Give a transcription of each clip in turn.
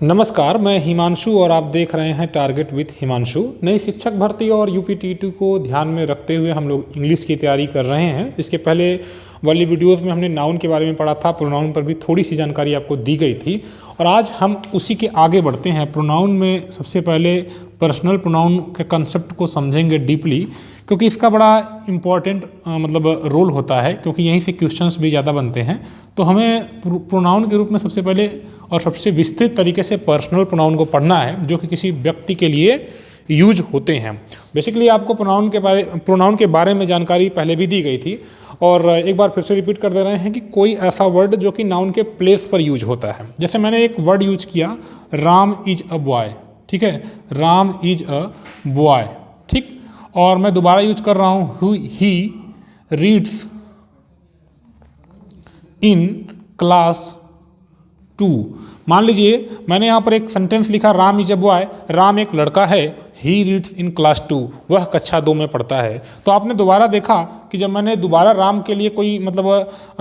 नमस्कार, मैं हिमांशु और आप देख रहे हैं टारगेट विथ हिमांशु। नई शिक्षक भर्ती और यूपीटीटी को ध्यान में रखते हुए हम लोग इंग्लिश की तैयारी कर रहे हैं। इसके पहले वाली वीडियोस में हमने नाउन के बारे में पढ़ा था, प्रोनाउन पर भी थोड़ी सी जानकारी आपको दी गई थी और आज हम उसी के आगे बढ़ते हैं। प्रोनाउन में सबसे पहले पर्सनल प्रोनाउन के कंसेप्ट को समझेंगे डीपली, क्योंकि इसका बड़ा इम्पॉर्टेंट रोल होता है, क्योंकि यहीं से क्वेश्चंस भी ज़्यादा बनते हैं। तो हमें प्रोनाउन के रूप में सबसे पहले और सबसे विस्तृत तरीके से पर्सनल प्रोनाउन को पढ़ना है, जो कि किसी व्यक्ति के लिए यूज होते हैं। बेसिकली आपको प्रोनाउन के बारे में जानकारी पहले भी दी गई थी और एक बार फिर से रिपीट कर दे रहे हैं कि कोई ऐसा वर्ड जो कि नाउन के प्लेस पर यूज होता है। जैसे मैंने एक वर्ड यूज किया, राम इज अ बॉय, ठीक है, राम इज अ बॉय, ठीक। और मैं दोबारा यूज कर रहा हूँ, ही रीड्स इन क्लास 2। मान लीजिए मैंने यहाँ पर एक सेंटेंस लिखा, Ram is a boy, Ram एक लड़का है, ही रीड्स इन क्लास 2, वह कक्षा 2 में पढ़ता है। तो आपने दोबारा देखा कि जब मैंने दोबारा राम के लिए कोई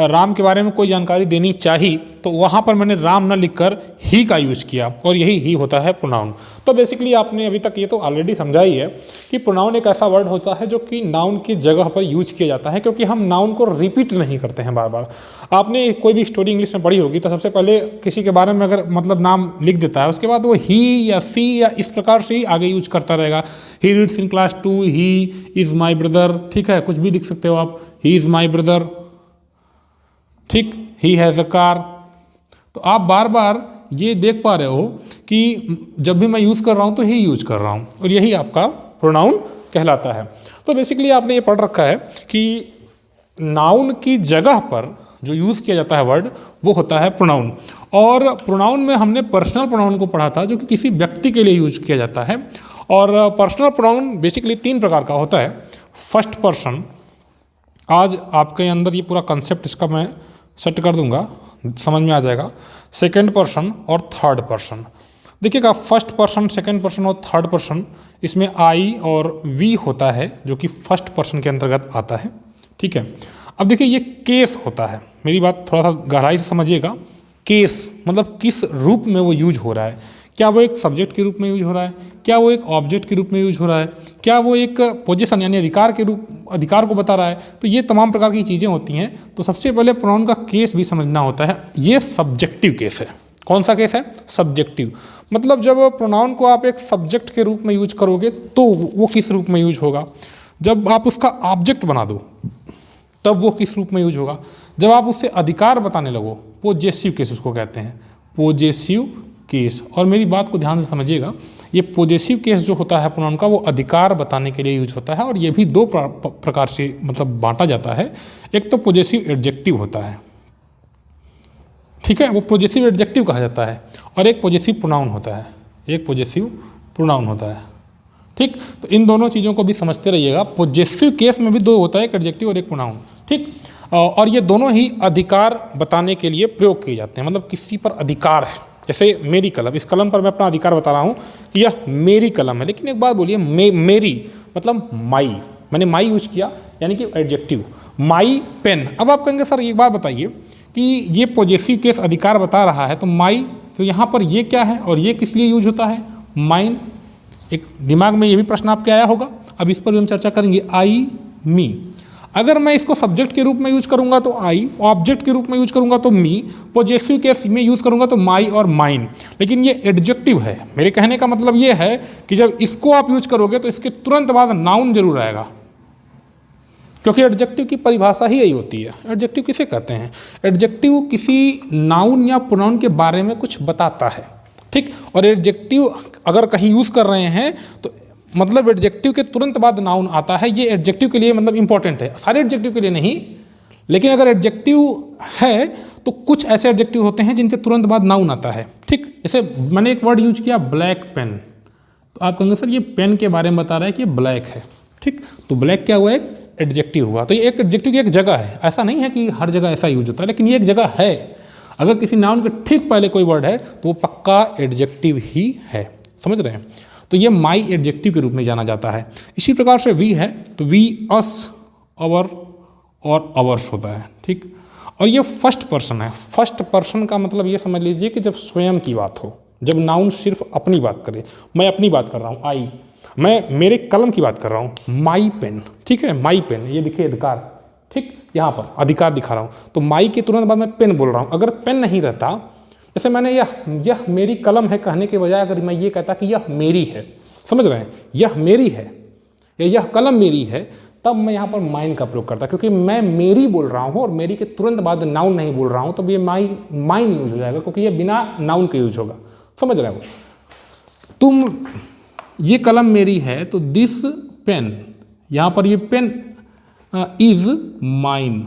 राम के बारे में कोई जानकारी देनी चाहिए तो वहाँ पर मैंने राम न लिखकर ही का यूज किया और यही ही होता है प्रोनाउन। तो बेसिकली आपने अभी तक ये तो ऑलरेडी समझा ही है कि प्रोनाउन एक ऐसा वर्ड होता है जो कि नाउन की जगह पर यूज किया जाता है, क्योंकि हम नाउन को रिपीट नहीं करते हैं बार बार। आपने कोई भी स्टोरी इंग्लिश में पढ़ी होगी तो सबसे पहले किसी के बारे में अगर नाम लिख देता है, उसके बाद वो ही या सी या इस प्रकार से ही आगे यूज करता रहेगा। He reads in class 2, he is my brother, ठीक है, कुछ भी लिख सकते हो आप, ही इज माई ब्रदर, ठीक, ही हैज़ अ कार। तो आप बार बार ये देख पा रहे हो कि जब भी मैं यूज़ कर रहा हूँ तो ही यूज कर रहा हूँ और यही आपका प्रोनाउन कहलाता है। तो बेसिकली आपने ये पढ़ रखा है कि नाउन की जगह पर जो यूज़ किया जाता है वर्ड वो होता है प्रोनाउन। और प्रोनाउन में हमने पर्सनल प्रोनाउन को पढ़ा था, जो कि किसी व्यक्ति के लिए यूज किया जाता है। और पर्सनल प्रोनाउन बेसिकली 3 प्रकार का होता है। फर्स्ट पर्सन, आज आपके अंदर ये पूरा कंसेप्ट इसका मैं सेट कर दूंगा, समझ में आ जाएगा। सेकंड पर्सन और थर्ड पर्सन। देखिएगा, फर्स्ट पर्सन, सेकंड पर्सन और थर्ड पर्सन, इसमें आई और वी होता है जो कि फर्स्ट पर्सन के अंतर्गत आता है, ठीक है। अब देखिए ये केस होता है, मेरी बात थोड़ा सा गहराई से समझिएगा। केस मतलब किस रूप में वो यूज हो रहा है, क्या वो एक सब्जेक्ट के रूप में यूज हो रहा है, क्या वो एक ऑब्जेक्ट के रूप में यूज हो रहा है, क्या वो एक पोजीशन यानी अधिकार को बता रहा है। तो ये तमाम प्रकार की चीज़ें होती हैं। तो सबसे पहले प्रोनाउन का केस भी समझना होता है। ये सब्जेक्टिव केस है। कौन सा केस है? सब्जेक्टिव। मतलब जब प्रोनाउन को आप एक सब्जेक्ट के रूप में यूज करोगे तो वो किस रूप में यूज होगा। जब आप उसका ऑब्जेक्ट बना दो तब वो किस रूप में यूज होगा। जब आप उससे अधिकार बताने लगो, पोजेसिव केस उसको कहते हैं, पोजेसिव केस। और मेरी बात को ध्यान से समझिएगा, ये पोजेसिव केस जो होता है प्रोनाउन का, वो अधिकार बताने के लिए यूज होता है। और ये भी 2 प्रकार से बांटा जाता है। एक तो पोजेसिव एडजेक्टिव होता है, ठीक है, वो पोजेसिव एडजेक्टिव कहा जाता है। और एक पोजेसिव प्रोनाउन होता है, एक पोजेसिव प्रोनाउन होता है, ठीक। तो इन दोनों चीज़ों को भी समझते रहिएगा। पोजेसिव केस में भी 2 होता है, एक एडजेक्टिव और एक प्रोनाउन, ठीक। और ये दोनों ही अधिकार बताने के लिए प्रयोग किए जाते हैं। मतलब किसी पर अधिकार है, जैसे मेरी कलम, इस कलम पर मैं अपना अधिकार बता रहा हूँ कि यह मेरी कलम है। लेकिन एक बात बोलिए, मेरी मतलब माई, मैंने माई यूज किया यानी कि एडजेक्टिव। My pen. अब आप कहेंगे सर एक बात बताइए कि ये पोजेसिव केस अधिकार बता रहा है तो माई, तो यहाँ पर ये क्या है और ये किस लिए यूज होता है? माइन। एक दिमाग में ये भी प्रश्न आपके आया होगा, अब इस पर भी हम चर्चा करेंगे। आई, मी। अगर मैं इसको सब्जेक्ट के रूप में यूज करूंगा तो आई, ऑब्जेक्ट के रूप में यूज करूंगा तो मी, पोजेसिव केस में यूज करूंगा तो माई और माइन। लेकिन ये एडजेक्टिव है। मेरे कहने का मतलब ये है कि जब इसको आप यूज करोगे तो इसके तुरंत बाद नाउन जरूर आएगा, क्योंकि एडजेक्टिव की परिभाषा ही यही होती है। एडजेक्टिव किसे कहते हैं? एडजेक्टिव किसी नाउन या प्रोनाउन के बारे में कुछ बताता है, ठीक। और एडजेक्टिव अगर कहीं यूज कर रहे हैं तो मतलब एडजेक्टिव के तुरंत बाद नाउन आता है। ये एडजेक्टिव के लिए इंपॉर्टेंट है, सारे एडजेक्टिव के लिए नहीं। लेकिन अगर एडजेक्टिव है तो कुछ ऐसे एडजेक्टिव होते हैं जिनके तुरंत बाद नाउन आता है, ठीक। जैसे मैंने एक वर्ड यूज किया, ब्लैक पेन, तो आप कहेंगे सर ये पेन के बारे में बता रहा है कि ये ब्लैक है, ठीक। तो ब्लैक क्या हुआ? एक एडजेक्टिव हुआ। तो ये एक एडजेक्टिव की एक जगह है, ऐसा नहीं है कि हर जगह ऐसा यूज होता है, लेकिन ये एक जगह है। अगर किसी नाउन के ठीक पहले कोई वर्ड है तो वो पक्का एडजेक्टिव ही है, समझ रहे हैं। तो ये माई एडजेक्टिव के रूप में जाना जाता है। इसी प्रकार से वी है तो वी, अस, अवर और अवर्स होता है, ठीक। और ये फर्स्ट पर्सन है। फर्स्ट पर्सन का मतलब ये समझ लीजिए कि जब स्वयं की बात हो, जब नाउन सिर्फ अपनी बात करे। मैं अपनी बात कर रहा हूँ आई, मैं मेरे कलम की बात कर रहा हूँ, माई पेन, ठीक है, माई पेन, ये देखिए अधिकार, ठीक, यहाँ पर अधिकार दिखा रहा हूँ, तो माई के तुरंत बाद मैं पेन बोल रहा हूँ। अगर पेन नहीं रहता, जैसे मैंने यह मेरी कलम है कहने के बजाय अगर मैं ये कहता कि यह मेरी है, समझ रहे हैं, यह मेरी है या यह कलम मेरी है, तब मैं यहाँ पर माइन का प्रयोग करता, क्योंकि मैं मेरी बोल रहा हूँ और मेरी के तुरंत बाद नाउन नहीं बोल रहा हूँ, तो ये माइन यूज हो जाएगा, क्योंकि ये बिना नाउन के यूज होगा। समझ रहे हो, तुम, ये कलम मेरी है तो दिस पेन, यहाँ पर ये पेन इज माइन,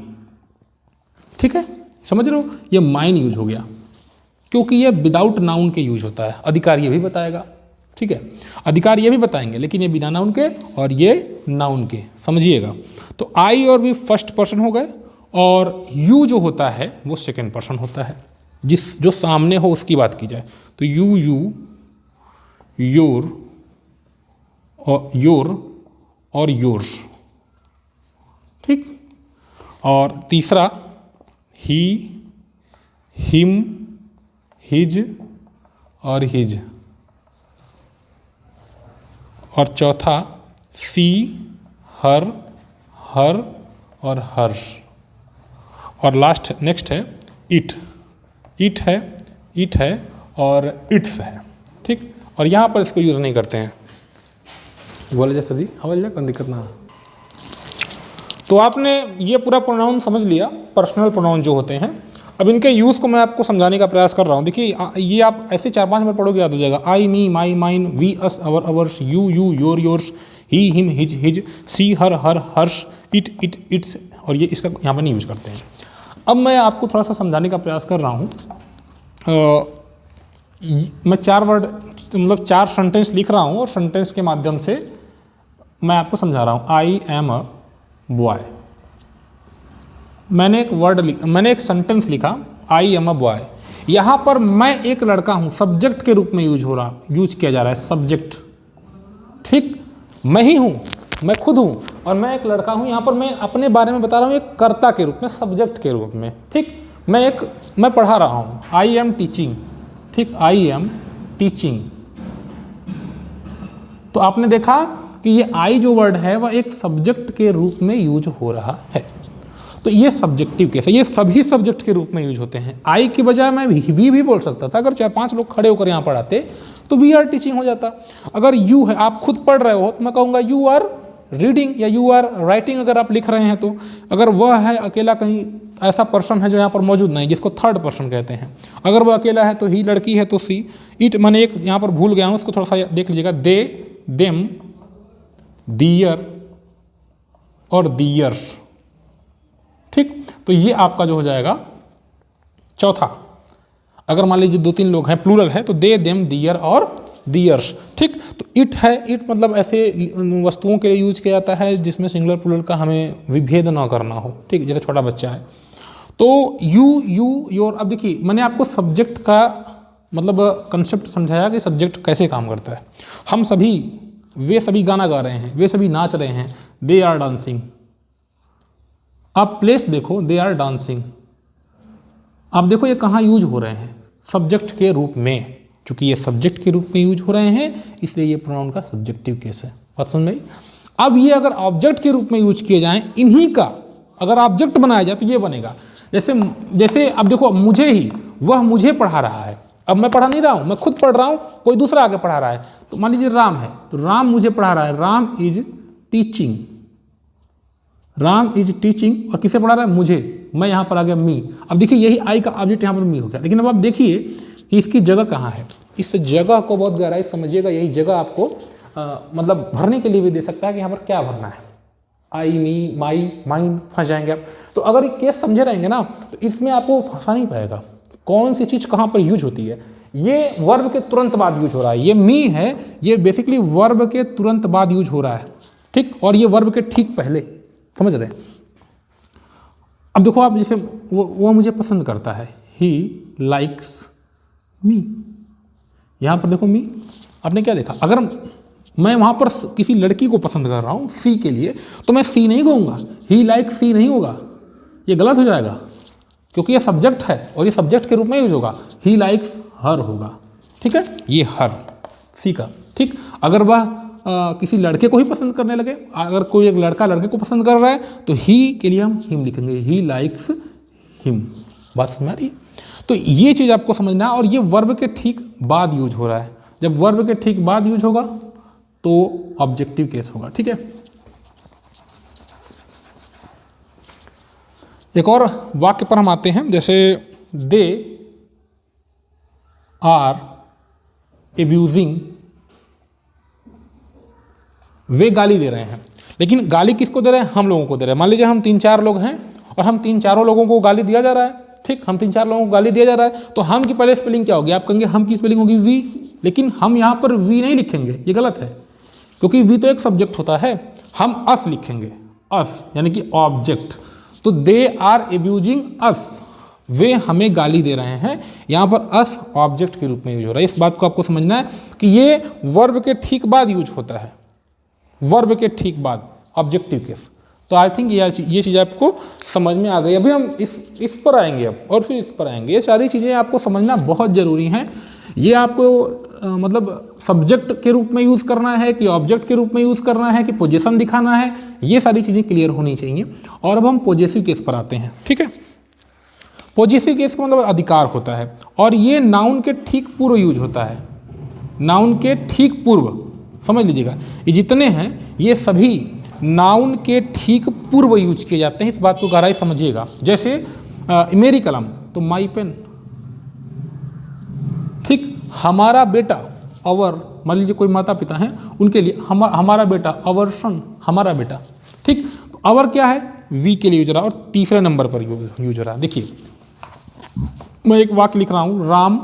ठीक है, समझ रहे हो, ये माइन यूज हो गया, क्योंकि ये विदाउट नाउन के यूज होता है। अधिकार ये भी बताएगा, ठीक है, अधिकार ये भी बताएंगे, लेकिन ये बिना नाउन के और ये नाउन के, समझिएगा। तो आई और वी फर्स्ट पर्सन हो गए, और यू जो होता है वो सेकंड पर्सन होता है, जो सामने हो उसकी बात की जाए, तो यू, योर और योर्स, ठीक। और तीसरा ही, हिम, हिज और हिज, और चौथा सी, हर, हर और हर्ष, और लास्ट नेक्स्ट है इट, इट है और इट्स है, ठीक। और यहाँ पर इसको यूज़ नहीं करते हैं। बोले जैसा जी, हवा जा, कोई दिक्कत ना। तो आपने ये पूरा प्रोनाउन समझ लिया, पर्सनल प्रोनाउन जो होते हैं। अब इनके यूज़ को मैं आपको समझाने का प्रयास कर रहा हूँ। देखिए ये आप ऐसे 4-5 बार पढ़ोगे याद हो जाएगा। I, me, my, mine, we, us, our, ours, you, your, yours, he, him, his, she, her, hers, it, its, और ये इसका यहाँ पर नहीं यूज करते हैं। अब मैं आपको थोड़ा सा समझाने का प्रयास कर रहा हूँ। मैं 4 वर्ड मतलब 4 सेंटेंस लिख रहा हूँ और सेंटेंस के माध्यम से मैं आपको समझा रहा हूँ। आई एम अ बॉय, मैंने एक सेंटेंस लिखा, आई एम अ बॉय। यहाँ पर मैं एक लड़का हूँ, सब्जेक्ट के रूप में यूज किया जा रहा है, सब्जेक्ट, ठीक। मैं ही हूँ, मैं खुद हूँ और मैं एक लड़का हूँ। यहाँ पर मैं अपने बारे में बता रहा हूँ एक कर्ता के रूप में, सब्जेक्ट के रूप में, ठीक। मैं पढ़ा रहा हूँ, आई एम टीचिंग, ठीक, आई एम टीचिंग। तो आपने देखा कि ये आई जो वर्ड है वह एक सब्जेक्ट के रूप में यूज हो रहा है। तो ये सब्जेक्टिव केस है, ये सभी सब्जेक्ट के रूप में यूज होते हैं। आई की बजाय मैं वी भी बोल सकता था, अगर 4-5 लोग खड़े होकर यहाँ पढ़ाते तो वी आर टीचिंग हो जाता। अगर यू है, आप खुद पढ़ रहे हो, तो मैं कहूँगा यू आर रीडिंग या यू आर राइटिंग, अगर आप लिख रहे हैं तो। अगर वह है अकेला, कहीं ऐसा पर्सन है जो यहाँ पर मौजूद नहीं, जिसको थर्ड पर्सन कहते हैं, अगर वह अकेला है तो ही, लड़की है तो सी, इट, मैंने एक यहाँ पर भूल गया हूँ, उसको थोड़ा सा देख लीजिएगा, दे, देम, दियर और दियर्स, ठीक। तो ये आपका जो हो जाएगा चौथा। अगर मान लीजिए 2-3 लोग हैं, प्लूरल है, तो दे, देम, दियर और दियर्स, ठीक। तो इट है, इट मतलब ऐसे वस्तुओं के लिए यूज किया जाता है जिसमें सिंगुलर प्लूरल का हमें विभेद ना करना हो, ठीक, जैसे छोटा बच्चा है। तो यू, योर। अब देखिए मैंने आपको सब्जेक्ट का मतलब कंसेप्ट समझाया कि सब्जेक्ट कैसे काम करता है। हम सभी, वे सभी गाना गा रहे हैं, वे सभी नाच रहे हैं, दे आर डांसिंग। आप प्लेस देखो, दे आर डांसिंग। आप देखो ये कहाँ यूज हो रहे हैं, सब्जेक्ट के रूप में। चूंकि ये सब्जेक्ट के रूप में यूज हो रहे हैं, इसलिए ये प्रोनाउन का सब्जेक्टिव केस है। बात समझ में आई? अब ये अगर ऑब्जेक्ट के रूप में यूज किए जाएं, इन्हीं का अगर ऑब्जेक्ट बनाया जाए तो ये बनेगा। जैसे अब देखो, मुझे ही, वह मुझे पढ़ा रहा है। अब मैं पढ़ा नहीं रहा हूँ, मैं खुद पढ़ रहा हूँ, कोई दूसरा आगे पढ़ा रहा है। तो मान लीजिए राम है, तो राम मुझे पढ़ा रहा है, Ram is teaching, Ram is teaching. और किसे पढ़ा रहा है? मुझे। मैं यहाँ पर आ गया मी। अब देखिए यही आई का ऑब्जेक्ट यहाँ पर मी हो गया। लेकिन अब आप देखिए कि इसकी जगह कहाँ है। इस जगह को बहुत गहराई समझिएगा। यही जगह आपको मतलब भरने के लिए भी दे सकता है कि यहाँ पर क्या भरना है। आई, मी, माई, माइन, फंस जाएंगे आप। तो अगर ये केस समझे रहेंगे ना, तो इसमें आपको फंसा नहीं पाएगा कौन सी चीज़ कहाँ पर यूज होती है। ये वर्ब के तुरंत बाद यूज हो रहा है। ये मी है, ये बेसिकली वर्ब के तुरंत बाद यूज हो रहा है, ठीक। और ये वर्ब के ठीक पहले, समझ रहे हैं। अब देखो आप, जैसे वो मुझे पसंद करता है, ही लाइक्स मी। यहाँ पर देखो मी, आपने क्या देखा? अगर मैं वहाँ पर किसी लड़की को पसंद कर रहा हूँ सी के लिए, तो मैं सी नहीं कहूँगा, ही लाइक्स सी नहीं होगा, ये गलत हो जाएगा, क्योंकि ये सब्जेक्ट है और ये सब्जेक्ट के रूप में यूज होगा। ही लाइक्स हर होगा, ठीक है, ये हर सी का। ठीक, अगर वह किसी लड़के को ही पसंद करने लगे, अगर कोई एक लड़का लड़के को पसंद कर रहा है तो ही के लिए हम हिम लिखेंगे, ही लाइक्स हिम। बात समझ आ रही है? तो ये चीज़ आपको समझना है, और ये वर्ब के ठीक बाद यूज हो रहा है। जब वर्ब के ठीक बाद यूज होगा तो ऑब्जेक्टिव केस होगा। ठीक है, एक और वाक्य पर हम आते हैं, जैसे दे आर एब्यूजिंग, वे गाली दे रहे हैं। लेकिन गाली किसको दे रहे हैं? हम लोगों को दे रहे हैं। मान लीजिए हम 3-4 लोग हैं और हम 3-4 लोगों को गाली दिया जा रहा है। ठीक, हम 3-4 लोगों को गाली दिया जा रहा है, तो हम की पहले स्पेलिंग क्या होगी? आप कहेंगे हम की स्पेलिंग होगी वी, लेकिन हम यहाँ पर वी नहीं लिखेंगे, ये गलत है, क्योंकि वी तो एक सब्जेक्ट होता है। हम अस लिखेंगे, अस यानी कि ऑब्जेक्ट। तो दे आर एब्यूजिंग अस, वे हमें गाली दे रहे हैं। यहाँ पर अस ऑब्जेक्ट के रूप में यूज हो रहा है। इस बात को आपको समझना है कि ये वर्ब के ठीक बाद यूज होता है, वर्ब के ठीक बाद ऑब्जेक्टिव केस। तो आई थिंक ये चीज़ आपको समझ में आ गई। अभी हम इस पर आएंगे अब, और फिर इस पर आएंगे। ये सारी चीज़ें आपको समझना बहुत ज़रूरी हैं। ये आपको मतलब सब्जेक्ट के रूप में यूज़ करना है कि ऑब्जेक्ट के रूप में यूज़ करना है कि पोजीशन दिखाना है, ये सारी चीज़ें क्लियर होनी चाहिए। और अब हम पॉजेसिव केस पर आते हैं। ठीक है, पॉजेसिव केस का मतलब अधिकार होता है, और ये नाउन के ठीक पूर्व यूज होता है। नाउन के ठीक पूर्व, समझ लीजिएगा, ये जितने हैं ये सभी नाउन के ठीक पूर्व यूज किए जाते हैं। इस बात को गहराई समझिएगा। जैसे मेरी कलम, तो माई पेन। ठीक, हमारा बेटा, अवर, मान लीजिए कोई माता पिता हैं, उनके लिए हमारा बेटा, अवर सन, हमारा बेटा। ठीक, तो अवर क्या है? वी के लिए यूज रहा, और तीसरे नंबर पर यूज रहा। देखिए मैं एक वाक्य लिख रहा हूं, राम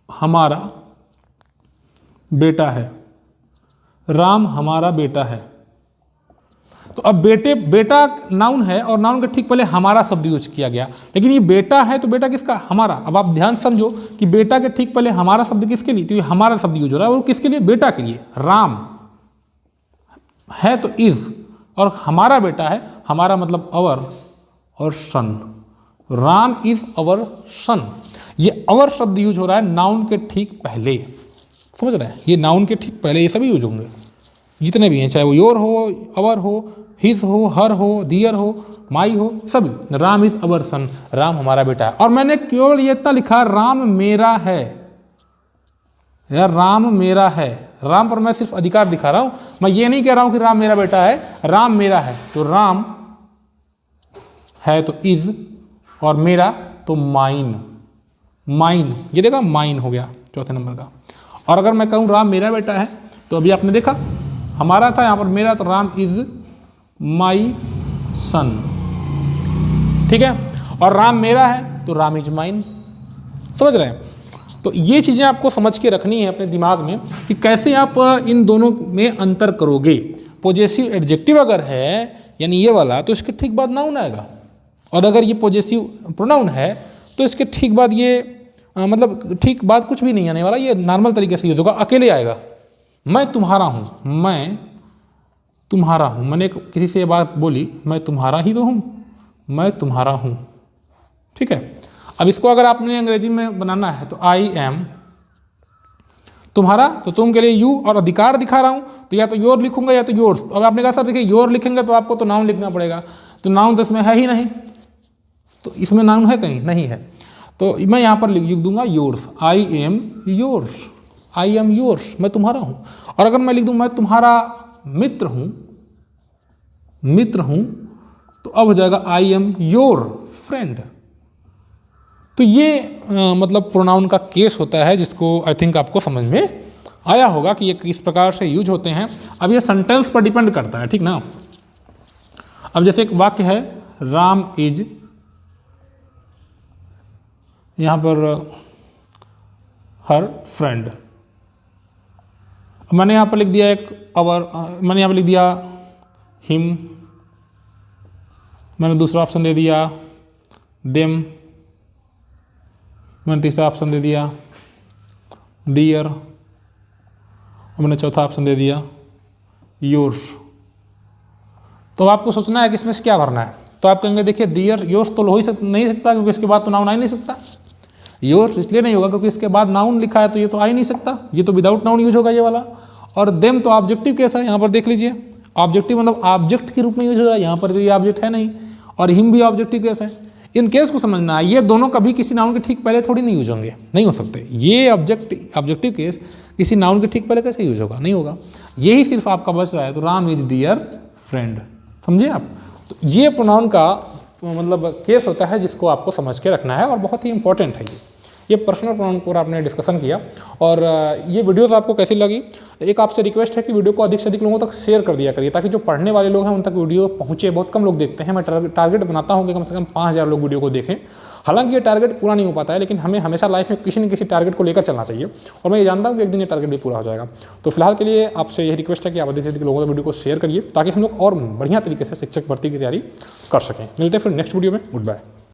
हमारा बेटा है, राम हमारा बेटा है। तो अब बेटा नाउन है, और नाउन के ठीक पहले हमारा शब्द यूज किया गया, लेकिन ये बेटा है तो बेटा किसका? हमारा। अब आप ध्यान समझो कि बेटा के ठीक पहले हमारा शब्द किसके लिए? तो ये हमारा शब्द यूज हो रहा है, और किसके लिए? बेटा के लिए। राम है तो इज, और हमारा बेटा है, हमारा मतलब अवर, और सन। राम इज अवर सन। ये अवर शब्द यूज हो रहा है नाउन के ठीक पहले, समझ रहे हैं? ये नाउन के ठीक पहले ये सभी यूज होंगे, जितने भी हैं, चाहे वो योर हो, अवर हो, हिज हो, हर हो, दियर हो, माई हो, सभी। राम इज अवर सन, राम हमारा बेटा है। और मैंने केवल ये इतना लिखा, राम मेरा है, या राम मेरा है। राम पर मैं सिर्फ अधिकार दिखा रहा हूं, मैं ये नहीं कह रहा हूं कि राम मेरा बेटा है, राम मेरा है। तो राम है तो इज, और मेरा तो माइन, माइन, ये देखा माइन हो गया चौथे नंबर का। और अगर मैं कहूँ राम मेरा बेटा है, तो अभी आपने देखा हमारा था, यहाँ पर मेरा, तो राम इज माई सन। ठीक है, और राम मेरा है तो राम इज माइन। समझ रहे हैं? तो ये चीज़ें आपको समझ के रखनी है अपने दिमाग में कि कैसे आप इन दोनों में अंतर करोगे। पॉजेसिव एडजेक्टिव अगर है, यानी ये वाला, तो इसके ठीक बाद नाउन आएगा, और अगर ये पॉजेसिव प्रोनाउन है तो इसके ठीक बाद ये मतलब ठीक बाद कुछ भी नहीं आने वाला, ये नॉर्मल तरीके से यूज होगा, अकेले आएगा। मैं तुम्हारा हूँ, मैं तुम्हारा हूँ। मैंने किसी से ये बात बोली, मैं तुम्हारा ही तो हूँ, मैं तुम्हारा हूँ। ठीक है, अब इसको अगर आपने अंग्रेजी में बनाना है तो आई एम तुम्हारा, तो तुम के लिए यू, और अधिकार दिखा रहा हूँ तो या तो योर लिखूंगा या तो योर्स। अब आपने कहा सर देखिए योर लिखेंगे तो आपको तो नाउन लिखना पड़ेगा, तो नाउन तो इसमें है ही नहीं, तो इसमें नाउन है कहीं? नहीं है। तो मैं यहाँ पर लिख दूंगा yours, I am yours, I am yours, मैं तुम्हारा हूँ। और अगर मैं लिख दूँ मैं तुम्हारा मित्र हूँ, मित्र हूँ, तो अब हो जाएगा आई एम योर फ्रेंड। तो ये मतलब प्रोनाउन का केस होता है, जिसको आई थिंक आपको समझ में आया होगा कि ये किस प्रकार से यूज होते हैं। अब ये सेंटेंस पर डिपेंड करता है, ठीक ना। अब जैसे एक वाक्य है, राम इज, यहाँ पर हर फ्रेंड, मैंने यहाँ पर लिख दिया एक अवर, मैंने यहाँ पर लिख दिया हिम, मैंने दूसरा ऑप्शन दे दिया देम, मैंने तीसरा ऑप्शन दे दिया दियर, और मैंने चौथा ऑप्शन दे दिया योर्स। तो आपको सोचना है कि इसमें से क्या भरना है। तो आप कहेंगे देखिए दियर योर्स तो हो ही नहीं सकता, क्योंकि इसके बाद तो नाउन आ ही नहीं सकता। योर्स इसलिए नहीं होगा क्योंकि इसके बाद नाउन लिखा है तो ये तो आ ही नहीं सकता, ये तो विदाउट नाउन यूज होगा ये वाला। और देम तो ऑब्जेक्टिव केस है, यहाँ पर देख लीजिए ऑब्जेक्टिव मतलब ऑब्जेक्ट के रूप में यूज हो रहा है, यहाँ पर तो ये ऑब्जेक्ट है नहीं, और हिम भी ऑब्जेक्टिव केस है। इन केस को समझना है, ये दोनों कभी किसी नाउन के ठीक पहले थोड़ी नहीं यूज होंगे, नहीं हो सकते। ये ऑब्जेक्टिव केस किसी नाउन के ठीक पहले कैसे यूज होगा, नहीं होगा। यही सिर्फ आपका बच रहा है, तो राम इज डियर फ्रेंड, समझे आप। तो ये प्रोनाउन का मतलब केस होता है जिसको आपको समझ के रखना है और बहुत ही इंपॉर्टेंट है ये पर्सनल प्रोनाउन पर आपने डिस्कशन किया। और ये वीडियोस आपको कैसी लगी, एक आपसे रिक्वेस्ट है कि वीडियो को अधिक से अधिक लोगों तक शेयर कर दिया करिए, ताकि जो पढ़ने वाले लोग हैं उन तक वीडियो पहुंचे। बहुत कम लोग देखते हैं, मैं टारगेट बनाता हूं कि कम से कम 5000 लोग वीडियो को देखें। हालांकि ये टारगेट पूरा नहीं हो पाता है, लेकिन हमें हमेशा लाइफ में किसी न किसी टारगेट को लेकर चलना चाहिए, और मैं ये जानता हूँ कि एक दिन ये टारगेट भी पूरा हो जाएगा। तो फिलहाल के लिए आपसे यही रिक्वेस्ट है कि आप अधिक से अधिक लोगों तक वीडियो को शेयर करिए, ताकि हम लोग और बढ़िया तरीके से शिक्षक भर्ती की तैयारी कर सकें। मिलते हैं फिर नेक्स्ट वीडियो में, गुड बाय।